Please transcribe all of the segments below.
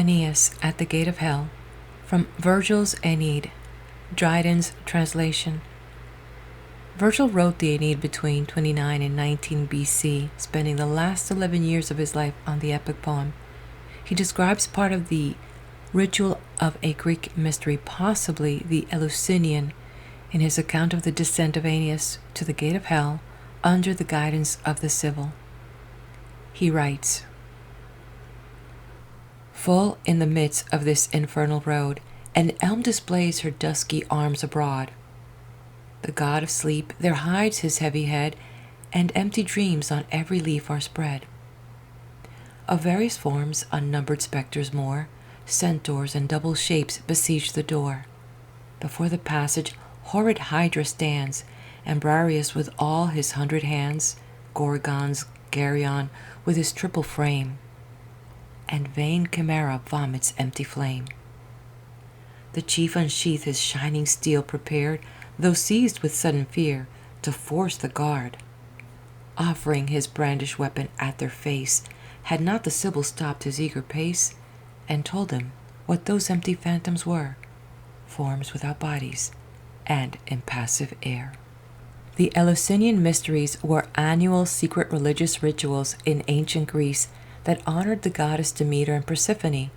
Aeneas at the Gate of Hell, from Virgil's Aeneid, Dryden's translation. Virgil wrote the Aeneid between 29 and 19 BC, spending the last 11 years of his life on the epic poem. He describes part of the ritual of a Greek mystery, possibly the Eleusinian, in his account of the descent of Aeneas to the Gate of Hell under the guidance of the Sibyl. He writes, "Full in the midst of this infernal road, an elm displays her dusky arms abroad. The god of sleep there hides his heavy head, and empty dreams on every leaf are spread. Of various forms, unnumbered spectres more, centaurs and double shapes besiege the door. Before the passage horrid Hydra stands, and Briareus with all his 100 hands, Gorgons, Geryon with his triple frame, and vain Chimera vomits empty flame. The chief unsheathed his shining steel prepared, though seized with sudden fear, to force the guard. Offering his brandished weapon at their face, had not the Sibyl stopped his eager pace, and told him what those empty phantoms were, forms without bodies, and impassive air." The Eleusinian Mysteries were annual secret religious rituals in ancient Greece that honored the goddess Demeter and Persephone,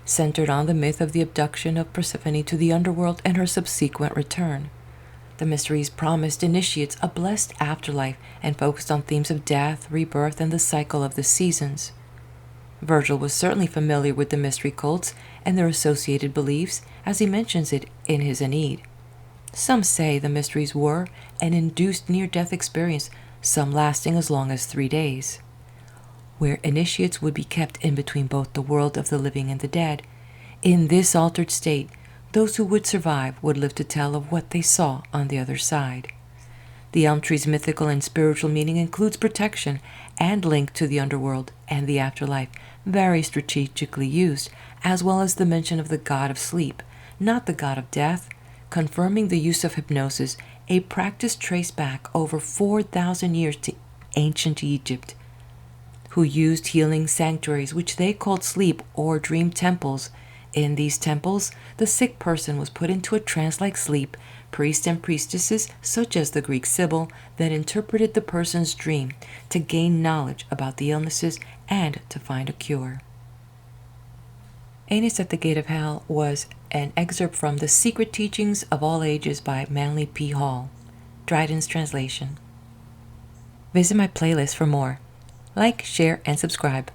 centered on the myth of the abduction of Persephone to the underworld and her subsequent return. The mysteries promised initiates a blessed afterlife and focused on themes of death, rebirth, and the cycle of the seasons. Virgil was certainly familiar with the mystery cults and their associated beliefs, as he mentions it in his Aeneid. Some say the mysteries were an induced near-death experience, some lasting as long as 3 days, where initiates would be kept in between both the world of the living and the dead. In this altered state, those who would survive would live to tell of what they saw on the other side. The elm tree's mythical and spiritual meaning includes protection and link to the underworld and the afterlife, very strategically used, as well as the mention of the god of sleep, not the god of death, confirming the use of hypnosis, a practice traced back over 4,000 years to ancient Egypt, who used healing sanctuaries which they called sleep or dream temples. In these temples, the sick person was put into a trance-like sleep. Priests and priestesses, such as the Greek Sibyl, then interpreted the person's dream to gain knowledge about the illnesses and to find a cure. Aeneas at the Gate of Hell was an excerpt from The Secret Teachings of All Ages by Manly P. Hall, Dryden's translation. Visit my playlist for more. Like, share, and subscribe.